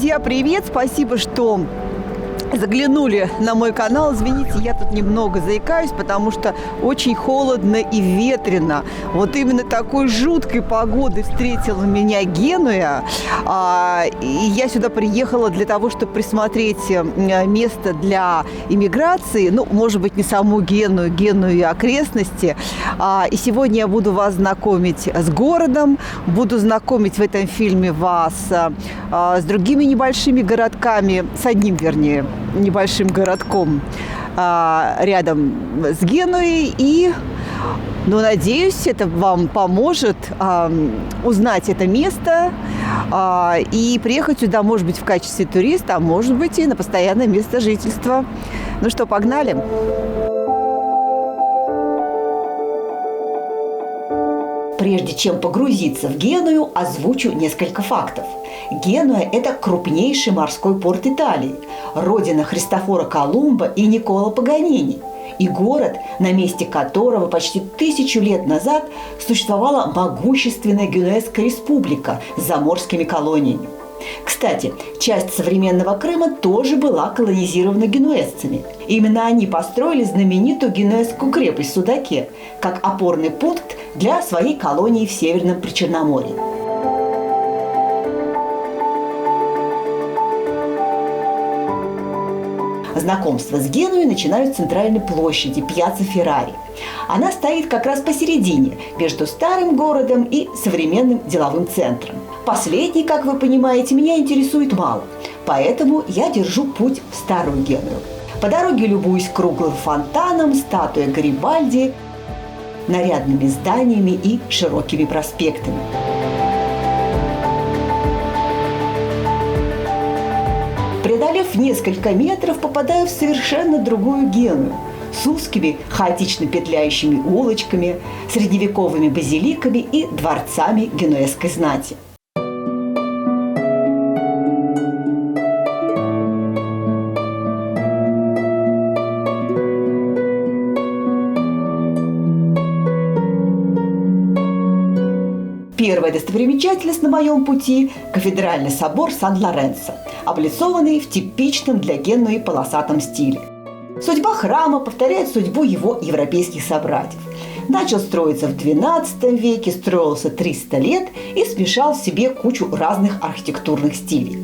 Друзья, привет! Спасибо, что заглянули на мой канал. Извините, я тут немного заикаюсь, потому что очень холодно и ветрено. Вот именно такой жуткой погодой встретила меня Генуя. И я сюда приехала для того, чтобы присмотреть место для иммиграции. Ну, может быть, не саму Геную и окрестности. И сегодня я буду вас знакомить с городом, буду знакомить в этом фильме вас с другими небольшими городками, с одним, вернее, небольшим городком рядом с Генуей. И, надеюсь, это вам поможет узнать это место и приехать сюда, может быть, в качестве туриста, а может быть, и на постоянное место жительства. Ну что, погнали? Прежде чем погрузиться в Геную, озвучу несколько фактов. Генуя – это крупнейший морской порт Италии, родина Христофора Колумба и Никколо Паганини, и город, на месте которого почти 1000 лет назад существовала могущественная Генуэзская республика с заморскими колониями. Кстати, часть современного Крыма тоже была колонизирована генуэзцами. Именно они построили знаменитую Генуэзскую крепость в Судаке как опорный пункт для своей колонии в Северном Причерноморье. Знакомство с Генуей начинают с центральной площади Пьяцца Феррари. Она стоит как раз посередине, между старым городом и современным деловым центром. Последний, как вы понимаете, меня интересует мало, поэтому я держу путь в Старую Геную. По дороге любуюсь круглым фонтаном, статуей Гарибальди, нарядными зданиями и широкими проспектами. Преодолев несколько метров, попадаю в совершенно другую Геную с узкими, хаотично петляющими улочками, средневековыми базиликами и дворцами генуэзской знати. Первая достопримечательность на моем пути – кафедральный собор Сан-Лоренцо, облицованный в типичном для Генуи полосатом стиле. Судьба храма повторяет судьбу его европейских собратьев. Начал строиться в XII веке, строился 300 лет и смешал в себе кучу разных архитектурных стилей.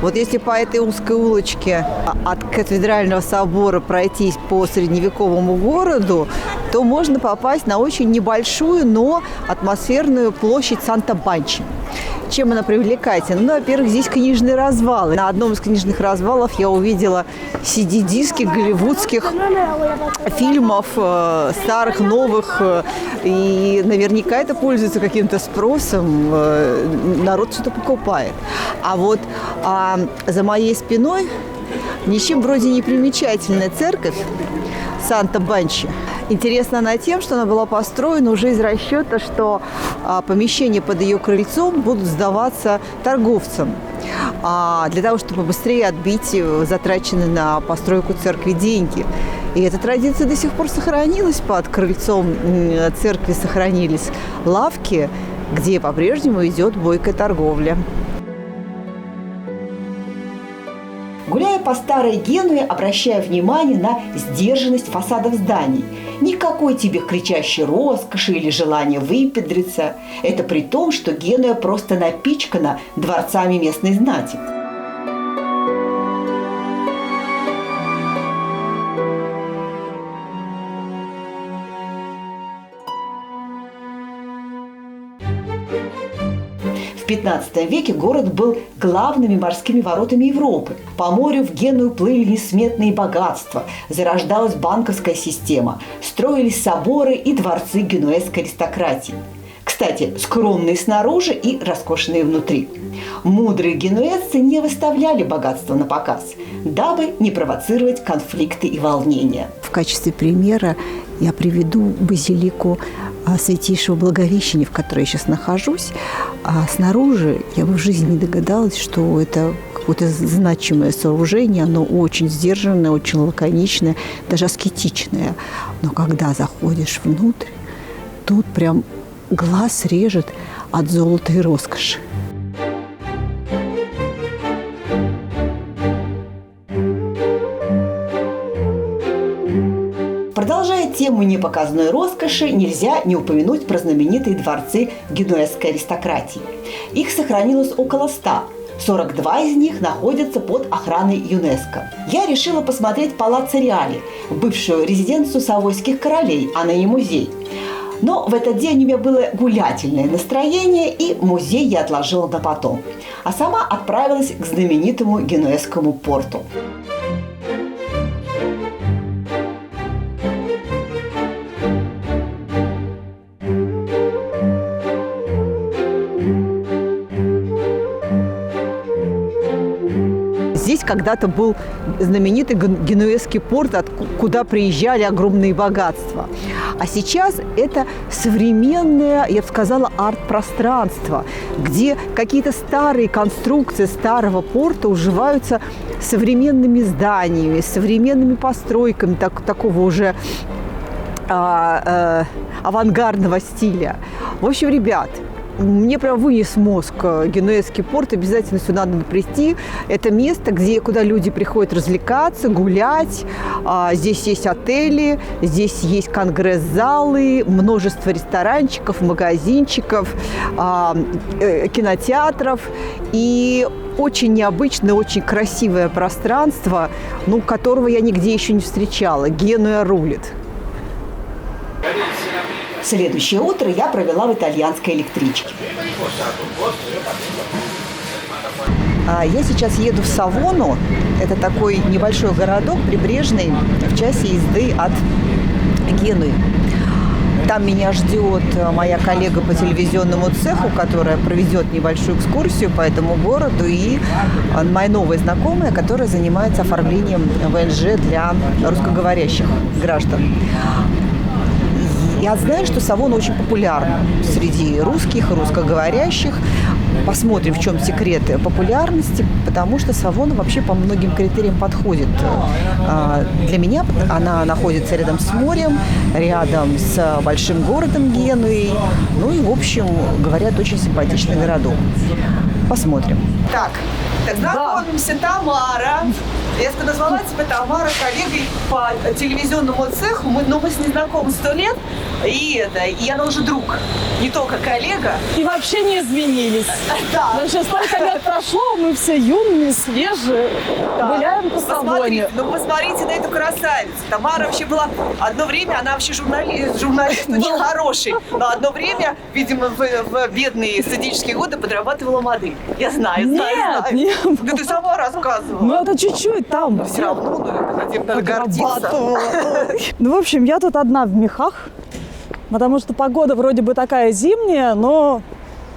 Вот если по этой узкой улочке от кафедрального собора пройтись по средневековому городу, то можно попасть на очень небольшую, но атмосферную площадь Санта-Банчи. Чем она привлекательна? Во-первых, здесь книжные развалы. На одном из книжных развалов я увидела CD-диски голливудских фильмов, старых, новых. И наверняка это пользуется каким-то спросом. Народ что-то покупает. А вот за моей спиной ничем вроде не примечательная церковь Санта-Банчи. Интересна она тем, что она была построена уже из расчета, что помещения под ее крыльцом будут сдаваться торговцам, для того, чтобы быстрее отбить затраченные на постройку церкви деньги. И эта традиция до сих пор сохранилась. Под крыльцом церкви сохранились лавки, где по-прежнему идет бойкая торговля. Гуляя по Старой Генуе, обращаю внимание на сдержанность фасадов зданий. Никакой тебе кричащей роскоши или желания выпендриться. Это при том, что Генуя просто напичкана дворцами местной знати. В XV веке город был главными морскими воротами Европы. По морю в Геную плыли несметные богатства, зарождалась банковская система, строились соборы и дворцы генуэзской аристократии. Кстати, скромные снаружи и роскошные внутри. Мудрые генуэзцы не выставляли богатство на показ, дабы не провоцировать конфликты и волнения. В качестве примера я приведу базилику Святейшего Благовещения, в которой я сейчас нахожусь. А снаружи я бы в жизни не догадалась, что это какое-то значимое сооружение. Оно очень сдержанное, очень лаконичное, даже аскетичное. Но когда заходишь внутрь, тут прям глаз режет от золота и роскоши. Продолжая тему непоказной роскоши, нельзя не упомянуть про знаменитые дворцы генуэзской аристократии. Их сохранилось около 100. 42 из них находятся под охраной ЮНЕСКО. Я решила посмотреть Палаццо Реали, бывшую резиденцию савойских королей, а ныне музей. Но в этот день у меня было гулятельное настроение, и музей я отложила на потом. А сама отправилась к знаменитому генуэзскому порту. Здесь когда-то был знаменитый генуэзский порт, куда приезжали огромные богатства. А сейчас это современное, я бы сказала, арт-пространство, где какие-то старые конструкции старого порта уживаются с современными зданиями, с современными постройками такого уже авангардного стиля. В общем, ребят, мне прям вынес мозг генуэзский порт. Обязательно сюда надо прийти. Это место, куда люди приходят развлекаться, гулять. Здесь есть отели, здесь есть конгресс-залы, множество ресторанчиков, магазинчиков, кинотеатров. И очень необычное, очень красивое пространство, которого я нигде еще не встречала. Генуя рулит. Следующее утро я провела в итальянской электричке. Я сейчас еду в Савону. Это такой небольшой городок, прибрежный, в часе езды от Генуи. Там меня ждет моя коллега по телевизионному цеху, которая проведет небольшую экскурсию по этому городу, и моя новая знакомая, которая занимается оформлением ВНЖ для русскоговорящих граждан. Я знаю, что Савона очень популярна среди русских и русскоговорящих. Посмотрим, в чем секрет популярности, потому что Савона вообще по многим критериям подходит. Для меня она находится рядом с морем, рядом с большим городом Генуей. И, в общем, говорят, очень симпатичный городок. Посмотрим. Так, знакомимся, Тамара. Я назвала тебя Тамара коллегой по телевизионному цеху. Мы с ней знакомы 100 лет. И она уже друг, не только коллега. И вообще не изменились. Да. Потому что столько лет прошло, мы все юные, свежие, гуляем по Савоне. Посмотрите на эту красавицу. Тамара вообще была одно время, она вообще журналист очень хороший. Но одно время, видимо, в бедные студенческие годы подрабатывала модель. Я знаю. Нет. Да ты сама рассказывала. Это чуть-чуть там. Все равно, надо гордиться. В общем, я тут одна в мехах, потому что погода вроде бы такая зимняя, но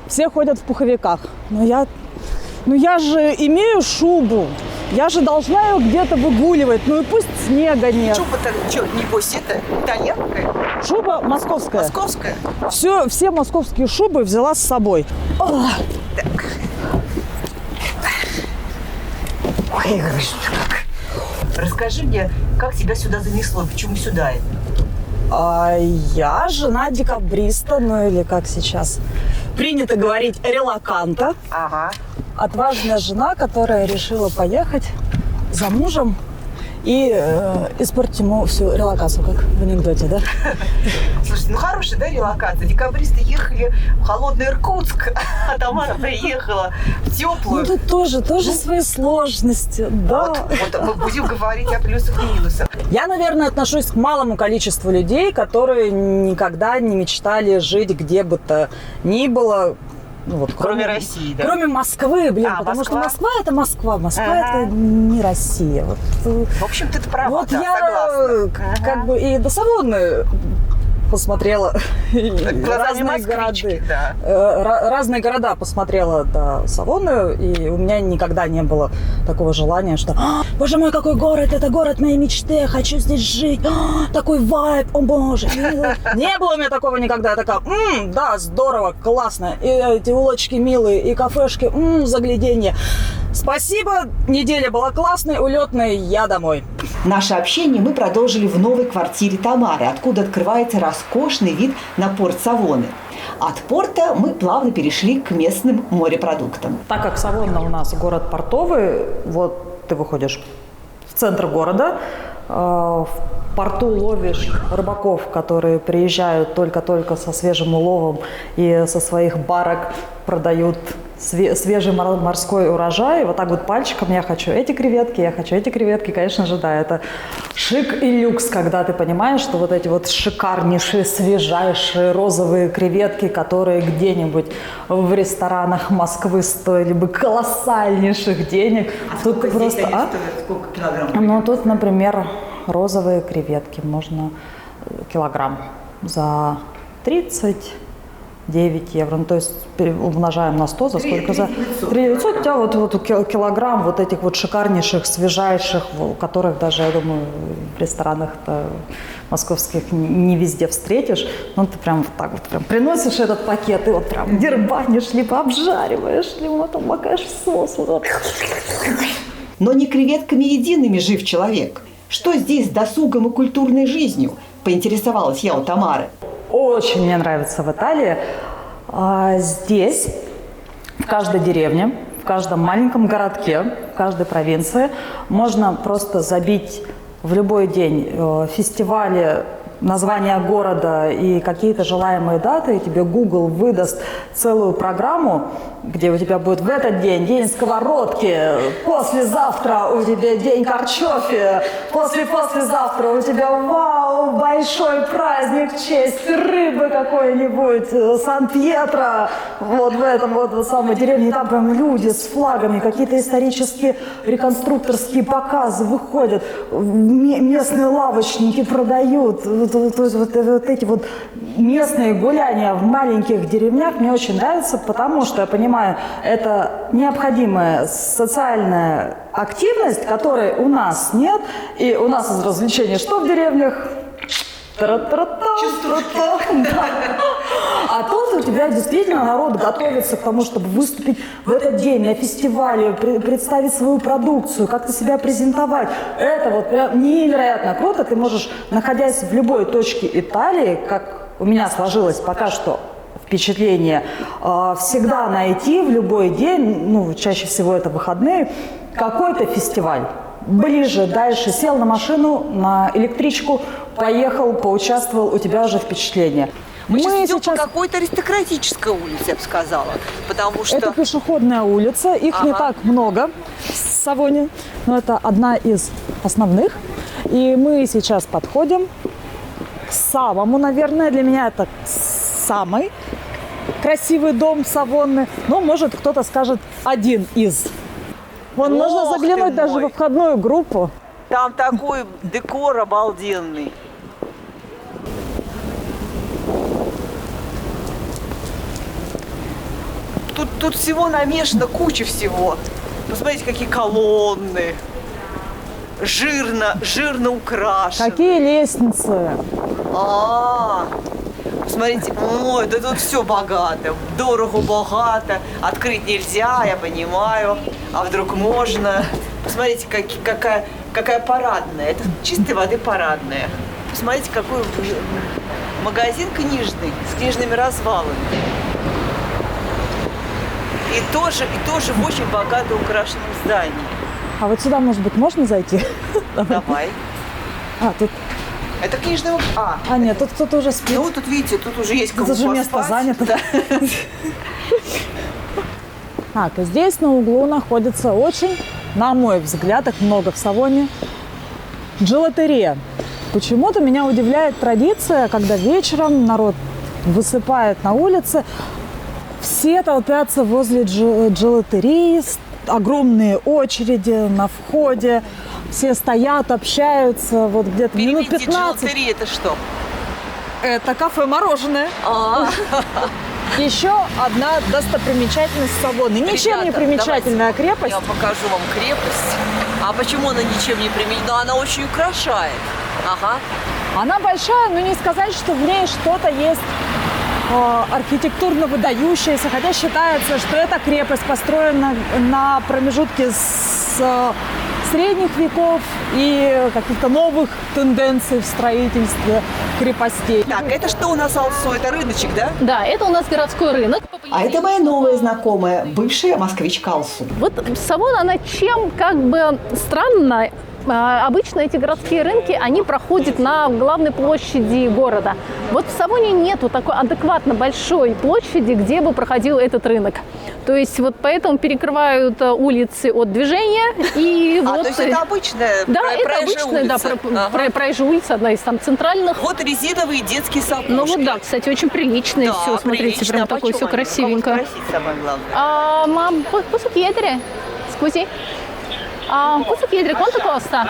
все ходят в пуховиках. Но я же имею шубу, я же должна ее где-то выгуливать, и пусть снега нет. Шуба-то что, небось, это итальянская? Шуба московская. Московская? Все московские шубы взяла с собой. Так. Ой, расскажи мне, как тебя сюда занесло, почему сюда? Я жена декабриста, или как сейчас принято говорить, релоканта. Ага. Отважная жена, которая решила поехать за мужем и испортить ему всю релокацию, как в анекдоте, да? Слушай, хорошая, да, релокация? Декабристы ехали в холодный Иркутск, а Тамара приехала в теплую. Тут тоже свои сложности, да. Вот мы будем говорить о плюсах и минусах. Я, наверное, отношусь к малому количеству людей, которые никогда не мечтали жить где бы то ни было. Кроме России, да? Кроме Москвы, потому что Москва – это Москва, это не Россия. В общем, ты права, я согласна. И до Савоны посмотрела разные города. Да. Разные города посмотрела до Савоны, и у меня никогда не было такого желания, что «Боже мой, какой город! Это город моей мечты! Я хочу здесь жить! Такой вайб! О боже!» Не было у меня такого никогда. Я такая да, здорово, классно! И эти улочки милые, и кафешки, загляденье. Спасибо, неделя была классной, улетной, я домой. Наше общение мы продолжили в новой квартире Тамары, откуда открывается роскошный вид на порт Савоны. От порта мы плавно перешли к местным морепродуктам. Так как Савона у нас город портовый, вот ты выходишь в центр города, в порту ловишь рыбаков, которые приезжают только-только со свежим уловом и со своих барок продают свежий морской урожай. Вот так вот пальчиком: я хочу эти креветки, я хочу эти креветки. Конечно же, да, это шик и люкс, когда ты понимаешь, что вот эти вот шикарнейшие, свежайшие розовые креветки, которые где-нибудь в ресторанах Москвы стоили бы колоссальнейших денег. Тут сколько просто, здесь они стоят? Сколько килограмм? Ну, тут, например, розовые креветки можно килограмм за 39 евро. Ну, то есть умножаем на 100, за сколько? За 3900. У тебя вот килограмм вот этих вот шикарнейших, свежайших, которых даже, я думаю, в ресторанах-то московских не везде встретишь. Ну, ты прям вот так вот прям приносишь этот пакет и вот прям дербанишь, либо обжариваешь, либо там макаешь в соус. Вот. Но не креветками едиными жив человек. Что здесь с досугом и культурной жизнью? Поинтересовалась я у Тамары. Очень мне нравится в Италии. Здесь, в каждой деревне, в каждом маленьком городке, в каждой провинции можно просто забить в любой день фестивали, название города и какие-то желаемые даты, и тебе Google выдаст целую программу, где у тебя будет в этот день день сковородки, послезавтра у тебя день картофеля, послезавтра у тебя, вау, большой праздник в честь рыбы какой-нибудь, Сан-Пьетро, вот в этом вот самой деревне, и там прям люди с флагами, какие-то исторические реконструкторские показы выходят, местные лавочники продают. То есть вот эти вот местные гуляния в маленьких деревнях мне очень нравятся, потому что, я понимаю, это необходимая социальная активность, которой у нас нет. И у нас из развлечений что в деревнях? А тут у тебя действительно народ готовится к тому, чтобы выступить в этот день на фестивале, представить свою продукцию, как-то себя презентовать. Это вот прям невероятно круто. Ты можешь, находясь в любой точке Италии, как у меня сложилось пока что впечатление, всегда найти в любой день, ну, чаще всего это выходные, какой-то фестиваль. Ближе, дальше, сел на машину, на электричку, поехал, поучаствовал, у тебя уже впечатление. Мы сейчас идем по какой-то аристократической улице, я бы сказала, потому что... Это пешеходная улица, их не так много в Савоне, но это одна из основных. И мы сейчас подходим к самому, наверное, для меня это самый красивый дом Савонны. Но, может, кто-то скажет, один из. Вон, можно заглянуть даже во входную группу. Там такой декор обалденный. Тут всего намешано, куча всего. Посмотрите, какие колонны. Жирно украшены. Какие лестницы. Посмотрите, ой, да тут все богато, дорого-богато, открыть нельзя, я понимаю, а вдруг можно. Посмотрите, какая парадная, это чистой воды парадная. Посмотрите, какой магазин книжный, с книжными развалами. И тоже в очень богато украшенном здании. А вот сюда, может быть, можно зайти? Давай. Тут... Это книжный... нет, тут кто-то уже спит. Ну, тут, видите, тут уже есть кому поспать. Тут уже место занято. Да. Здесь на углу находится очень, на мой взгляд, их много в Савоне, джелатерия. Почему-то меня удивляет традиция, когда вечером народ высыпает на улице, все толпятся возле джелатерии, огромные очереди на входе. Все стоят, общаются, вот где-то минут 15. Джелатерия это что? Это кафе-мороженое. Еще одна достопримечательность Савоны. Ничем не примечательная крепость. Я покажу вам крепость. А почему она ничем не примечательна? Но она очень украшает. Она большая, но не сказать, что в ней что-то есть архитектурно выдающаяся, хотя считается, что эта крепость построена на промежутке с средних веков и каких-то новых тенденций в строительстве крепостей. Так, это что у нас, Алсу? Это рыночек, да? Да, это у нас городской рынок. А это моя новая знакомая, бывшая москвичка Алсу. Вот Савон, она чем как бы странна. Обычно эти городские рынки, они проходят на главной площади города. Вот в Савоне нету такой адекватно большой площади, где бы проходил этот рынок. То есть вот поэтому перекрывают улицы от движения. И вот, то есть это обычная проезжая улица, одна из там центральных. Вот резиновые детские сапожки. Ну вот да, кстати, очень приличные Да, все, смотрите, прилично. прям такое все красивенько. Кого спросить, самое главное. Мам, posso chiedere? Scusi? Posso chiedere quanto costa?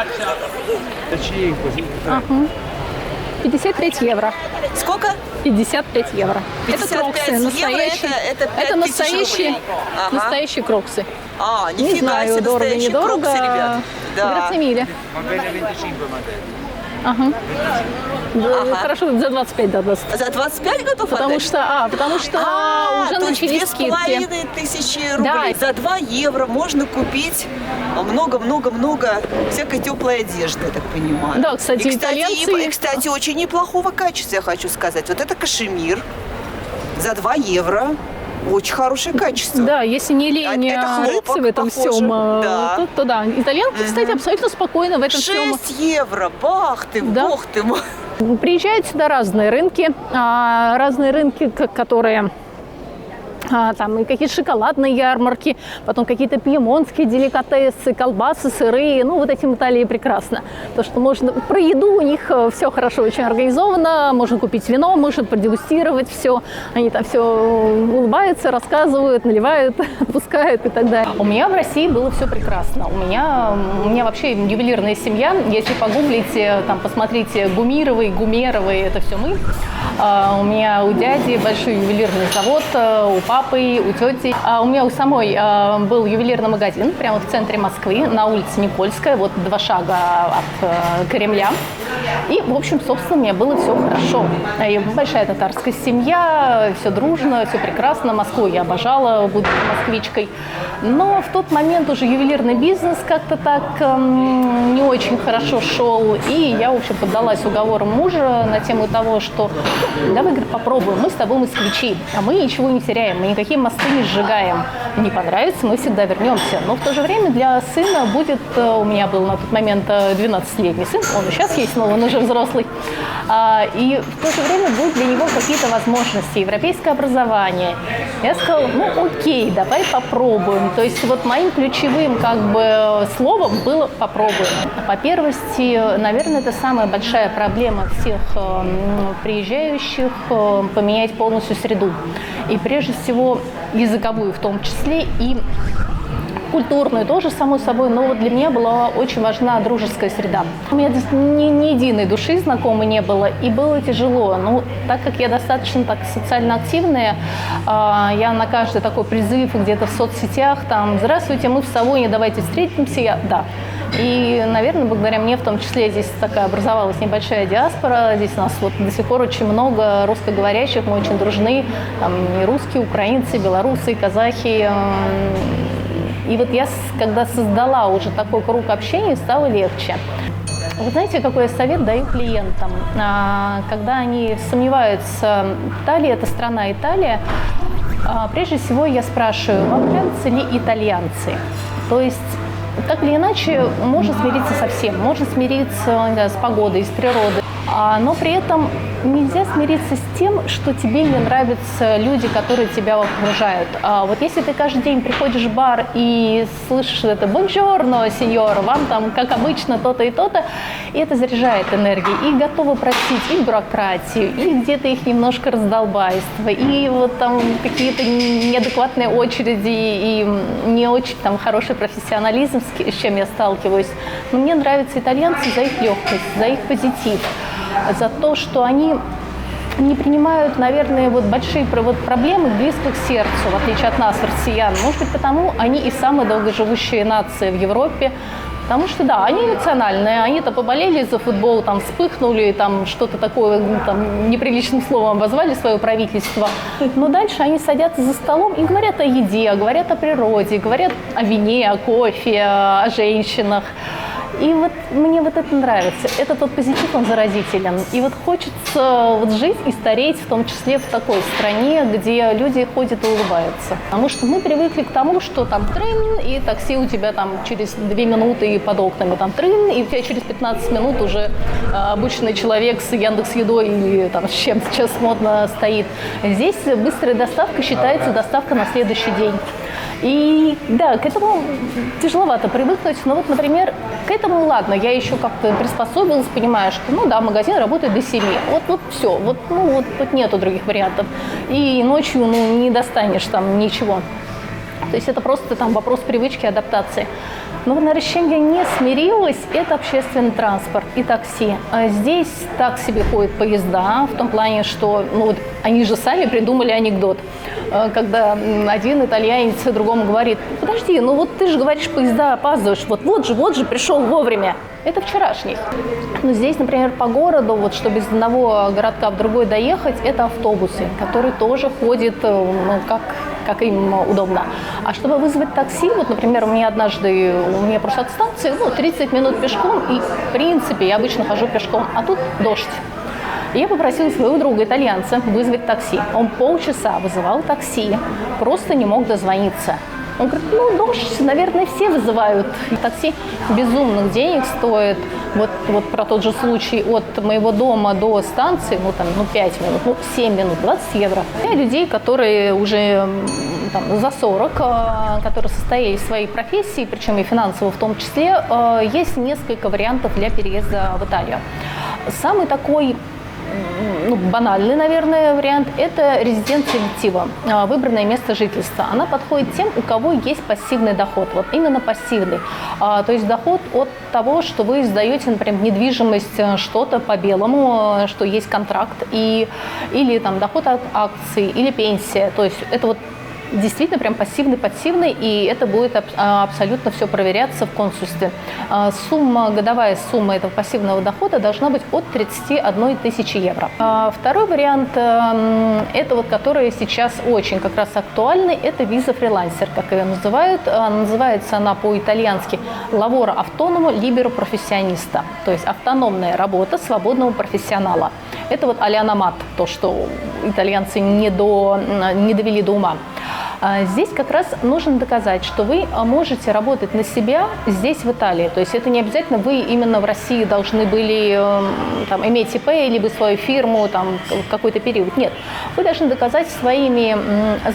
55 евро. Сколько? 55 евро. 55 Это кроксы, евро, настоящие. это 5000 настоящие, рублей. Ага. настоящие кроксы. Нифига Не знаю, себе, дорого, настоящие недорого. кроксы, ребят. Да. Grazie mille. Ага. Хорошо, за 25, да, даст. За 25 готов Потому отдать? что уже то есть начались скидки. 2500 рублей. Да. За 2 евро можно купить много-много-много всякой теплой одежды, я так понимаю. Да, кстати, итальянцы- И, кстати, очень неплохого качества, я хочу сказать. Вот это кашемир за 2 евро. Очень хорошее качество. Да, если не лень Это хлопок, рыться в этом похоже. всем, Да. то да. Итальянцы, кстати, абсолютно спокойно в этом 6 всем. евро, бах ты, Да. бог ты мой. Приезжают сюда разные рынки, которые там и какие-то шоколадные ярмарки, потом какие-то пьемонтские деликатесы, колбасы, сыры. Ну, вот этим Италии прекрасно. То, что можно... Про еду у них все хорошо, очень организовано. Можно купить вино, можно продегустировать все. Они там все улыбаются, рассказывают, наливают, отпускают и так далее. У меня в России было все прекрасно. У меня вообще ювелирная семья. Если погуглите, там, посмотрите Гумировы, это все мы. У меня у дяди большой ювелирный завод, у папы, у тети. У меня у самой был ювелирный магазин прямо в центре Москвы, на улице Никольская, вот 2 шага от Кремля. И, в общем, собственно, у меня было все хорошо. И большая татарская семья, все дружно, все прекрасно. Москву я обожала, будучи москвичкой. Но в тот момент уже ювелирный бизнес как-то так не очень хорошо шел. И я, в общем, поддалась уговорам мужа на тему того, что давай, говорит, попробуем, мы с тобой москвичи, а мы ничего не теряем, мы никакие мосты не сжигаем. Не понравится, мы всегда вернемся. Но в то же время для сына будет, у меня был на тот момент 12-летний сын, он и сейчас есть, но он уже взрослый. И в то же время будут для него какие-то возможности, европейское образование. Я сказала, ну окей, давай попробуем. То есть вот моим ключевым как бы словом было попробуем. По первости, наверное, это самая большая проблема всех приезжающих, поменять полностью среду. И прежде всего языковую в том числе, и культурную тоже, само собой, но вот для меня была очень важна дружеская среда. У меня здесь ни единой души знакомой не было, и было тяжело. Ну, так как я достаточно так социально активная, я на каждый такой призыв где-то в соцсетях, там, здравствуйте, мы в Савоне, давайте встретимся, да. И, наверное, благодаря мне в том числе здесь такая образовалась небольшая диаспора. Здесь у нас вот до сих пор очень много русскоговорящих, мы очень дружны. Там и русские, украинцы, белорусы, казахи. И вот я, когда создала уже такой круг общения, стало легче. Вы знаете, какой я совет даю клиентам? Когда они сомневаются, Италия – это страна Италия, прежде всего я спрашиваю, вам нравятся ли итальянцы? То есть так или иначе, можно смириться со всем, можно смириться с погодой, с природой, но при этом нельзя смириться с тем, что тебе не нравятся люди, которые тебя окружают. Вот если ты каждый день приходишь в бар и слышишь это «Бонжорно, сеньор», вам там, как обычно, то-то и то-то, и это заряжает энергией. И готовы простить и бюрократию, и где-то их немножко раздолбайство, и вот там какие-то неадекватные очереди, и не очень там хороший профессионализм, с чем я сталкиваюсь. Но мне нравятся итальянцы за их легкость, за их позитив, за то, что они не принимают, наверное, вот большие проблемы близко к сердцу, в отличие от нас, россиян. Может быть, потому они и самая долгоживущая нация в Европе, Потому что, да, они эмоциональные, они-то поболели за футбол, там, вспыхнули, там, что-то такое, там, неприличным словом обозвали свое правительство. Но дальше они садятся за столом и говорят о еде, говорят о природе, говорят о вине, о кофе, о женщинах. И вот мне вот это нравится. Этот вот позитив, он заразителен. И вот хочется вот жить и стареть, в том числе в такой стране, где люди ходят и улыбаются. Потому что мы привыкли к тому, что там трын, и такси у тебя там через 2 минуты и под окнами там трын, и у тебя через 15 минут уже обычный человек с Яндекс.Едой или там с чем сейчас модно стоит. Здесь быстрая доставка считается доставка на следующий день. И да, к этому тяжеловато привыкнуть, но вот, например, к этому, ладно, я еще как-то приспособилась, понимаю, что, ну да, магазин работает до 7, вот все, вот тут нету других вариантов, и ночью, не достанешь там ничего, то есть это просто там вопрос привычки, адаптации. Но вот на решение не смирилась, это общественный транспорт и такси. Здесь так себе ходят поезда, в том плане, что они же сами придумали анекдот. Когда один итальянец другому говорит: подожди, ты же говоришь, поезда опаздываешь, вот же пришел вовремя. Это вчерашний. Но здесь, например, по городу, чтобы из одного городка в другой доехать, это автобусы, которые тоже ходят, как им удобно. А чтобы вызвать такси, например, у меня просто от станции 30 минут пешком, и в принципе я обычно хожу пешком, а тут дождь. И я попросила своего друга, итальянца, вызвать такси. Он полчаса вызывал такси, просто не мог дозвониться. Он говорит, дождь, наверное, все вызывают. И такси безумных денег стоит. Вот про тот же случай от моего дома до станции, 5 минут, 7 минут, 20 евро. И людей, которые уже за 40, которые состояли в своей профессии, причем и финансово в том числе, есть несколько вариантов для переезда в Италию. Самый такой банальный, наверное, вариант – это резиденция электива, выбранное место жительства. Она подходит тем, у кого есть пассивный доход, именно пассивный. То есть доход от того, что вы сдаете, например, недвижимость, что-то по белому, что есть контракт, или доход от акций, или пенсия. То есть это действительно прям пассивный, и это будет абсолютно все проверяться в консульстве. Годовая сумма этого пассивного дохода должна быть от 31 тысячи евро. Второй вариант, это который сейчас очень как раз актуальный, это виза фрилансер, как ее называют. Называется она по-итальянски «Lavoro autonomo libero professionista», то есть автономная работа свободного профессионала. Это а-ля номад, то, что итальянцы не довели до ума. Здесь как раз нужно доказать, что вы можете работать на себя здесь, в Италии. То есть это не обязательно вы именно в России должны были иметь ИП, либо свою фирму в какой-то период. Нет, вы должны доказать своими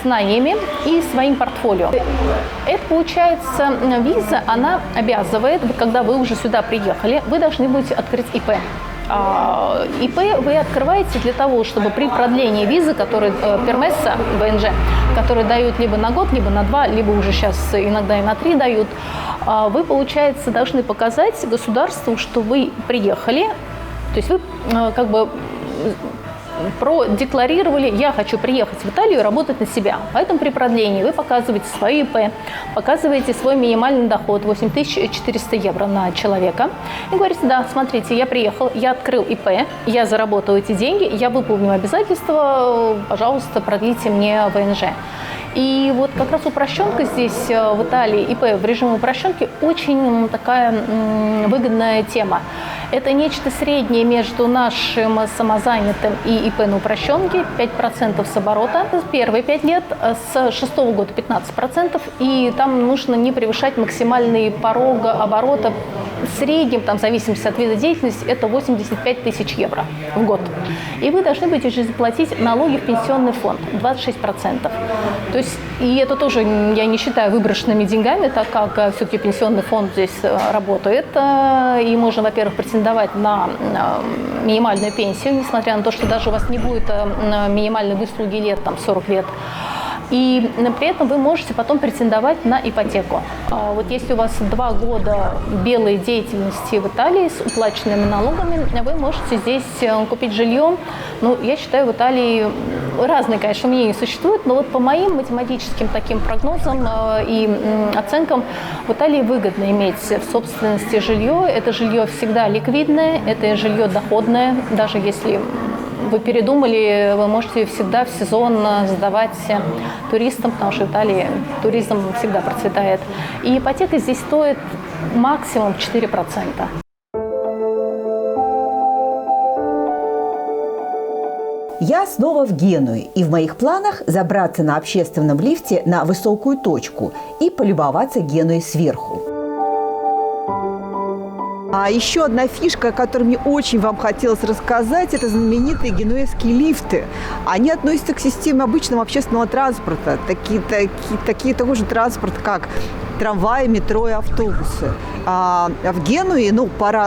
знаниями и своим портфолио. Это, получается, виза, она обязывает, когда вы уже сюда приехали, вы должны будете открыть ИП. ИП вы открываете для того, чтобы при продлении визы, которые пермесса, ВНЖ, которые дают либо на год, либо на 2, либо уже сейчас иногда и на 3 дают, вы, получается, должны показать государству, что вы приехали, то есть вы продекларировали: я хочу приехать в Италию и работать на себя. Поэтому при продлении вы показываете свои ИП, показываете свой минимальный доход 8400 евро на человека и говорите: да, смотрите, я приехал, я открыл ИП, я заработал эти деньги, я выполню обязательства, пожалуйста, продлите мне ВНЖ. И как раз упрощенка здесь, в Италии, ИП в режиме упрощенки очень такая выгодная тема. Это нечто среднее между нашим самозанятым и ИП на упрощенке, 5% с оборота. Первые 5 лет, с 6-го года 15%, и там нужно не превышать максимальный порог оборота. В среднем, в зависимости от вида деятельности, это 85 тысяч евро в год. И вы должны будете же заплатить налоги в пенсионный фонд, 26%. То есть, и это тоже я не считаю выброшенными деньгами, так как все-таки пенсионный фонд здесь работает, и можно, во-первых, претендовать на минимальную пенсию, несмотря на то, что даже у вас не будет минимальной выслуги лет, 40 лет. И при этом вы можете потом претендовать на ипотеку. Если у вас 2 года белой деятельности в Италии с уплаченными налогами, вы можете здесь купить жилье. Я считаю, в Италии разные, конечно, мнения существуют, но вот по моим математическим таким прогнозам и оценкам в Италии выгодно иметь в собственности жилье. Это жилье всегда ликвидное, это жилье доходное. Даже если вы передумали, вы можете всегда в сезон сдавать туристам, потому что в Италии туризм всегда процветает. И ипотека здесь стоит максимум 4%. Я снова в Генуе, и в моих планах забраться на общественном лифте на высокую точку и полюбоваться Генуей сверху. А еще одна фишка, о которой мне очень вам хотелось рассказать, это знаменитые генуэзские лифты. Они относятся к системе обычного общественного транспорта. Такой же транспорт, как трамваи, метро и автобусы. А в Генуе,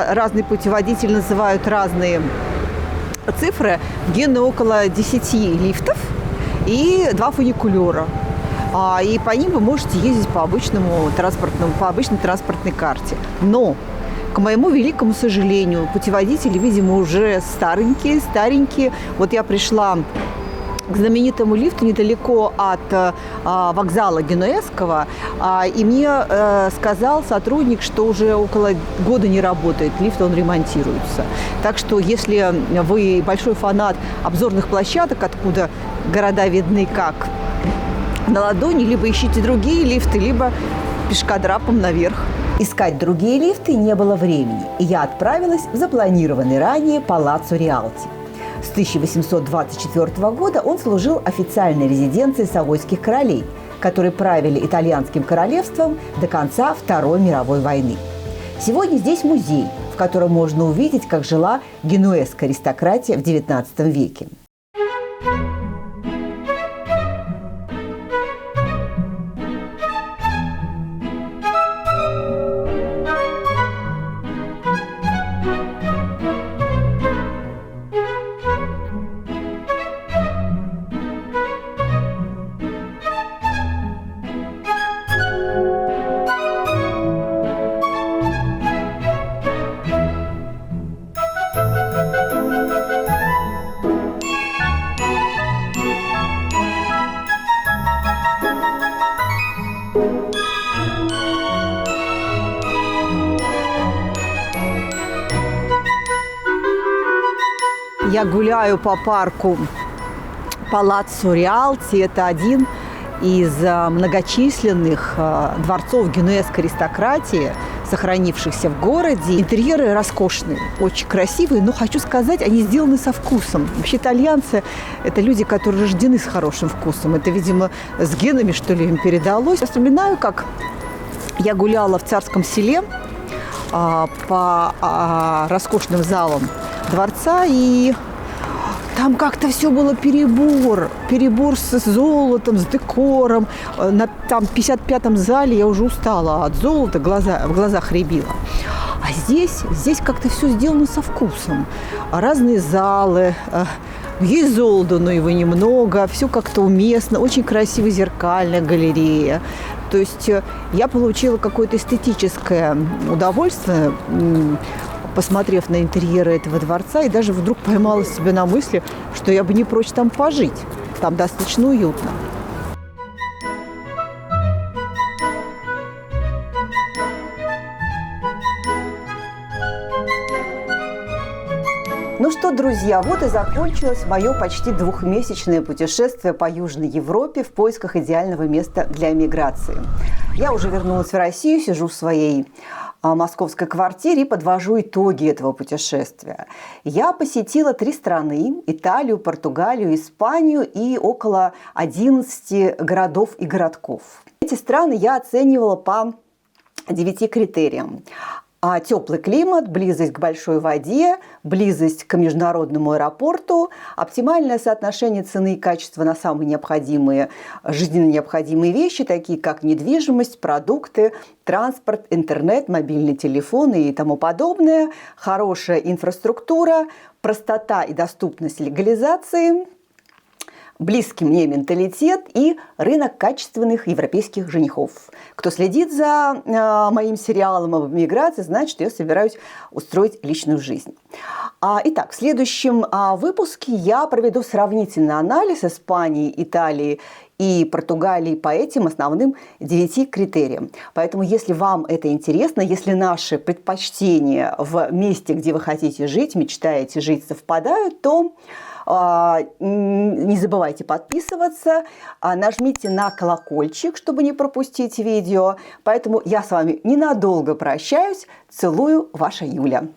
разные путеводители называют разные цифры. В Генуе около 10 лифтов и 2 фуникулера. И по ним вы можете ездить по обычной транспортной карте. Но, к моему великому сожалению, путеводители, видимо, уже старенькие. Вот я пришла к знаменитому лифту недалеко от вокзала Генуэзского, и мне сказал сотрудник, что уже около года не работает лифт, он ремонтируется. Так что, если вы большой фанат обзорных площадок, откуда города видны как на ладони, либо ищите другие лифты, либо пешкодрапом наверх. Искать другие лифты не было времени, и я отправилась в запланированный ранее Палаццо Риалти. С 1824 года он служил официальной резиденцией Савойских королей, которые правили итальянским королевством до конца Второй мировой войны. Сегодня здесь музей, в котором можно увидеть, как жила генуэзская аристократия в XIX веке. Я гуляю по парку Палаццо Риалти. Это один из многочисленных дворцов генуэзской аристократии, сохранившихся в городе. Интерьеры роскошные, очень красивые, но, хочу сказать, они сделаны со вкусом. Вообще итальянцы – это люди, которые рождены с хорошим вкусом. Это, видимо, с генами, что ли, им передалось. Я вспоминаю, как я гуляла в Царском селе по роскошным залам дворца, и там как-то все было перебор с золотом, с декором. На там 55-м зале я уже устала от золота, в глазах рябило. А здесь как-то все сделано со вкусом. Разные залы, есть золото, но его немного, все как-то уместно, очень красивая зеркальная галерея. То есть я получила какое-то эстетическое удовольствие, посмотрев на интерьеры этого дворца, и даже вдруг поймала себя на мысли, что я бы не прочь там пожить. Там достаточно уютно. Ну что, друзья, вот и закончилось мое почти двухмесячное путешествие по Южной Европе в поисках идеального места для эмиграции. Я уже вернулась в Россию, сижу в своей московской квартире и подвожу итоги этого путешествия. Я посетила 3 страны – Италию, Португалию, Испанию и около 11 городов и городков. Эти страны я оценивала по 9 критериям. Теплый климат, близость к большой воде, близость к международному аэропорту, оптимальное соотношение цены и качества на самые необходимые, жизненно необходимые вещи, такие как недвижимость, продукты, транспорт, интернет, мобильный телефон и тому подобное, хорошая инфраструктура, простота и доступность легализации, близкий мне менталитет и рынок качественных европейских женихов. Кто следит за моим сериалом об эмиграции, знает, что я собираюсь устроить личную жизнь. Итак, в следующем выпуске я проведу сравнительный анализ Испании, Италии и Португалии по этим основным 9 критериям. Поэтому, если вам это интересно, если наши предпочтения в месте, где вы хотите жить, мечтаете жить, совпадают, то не забывайте подписываться, нажмите на колокольчик, чтобы не пропустить видео. Поэтому я с вами ненадолго прощаюсь. Целую, ваша Юля.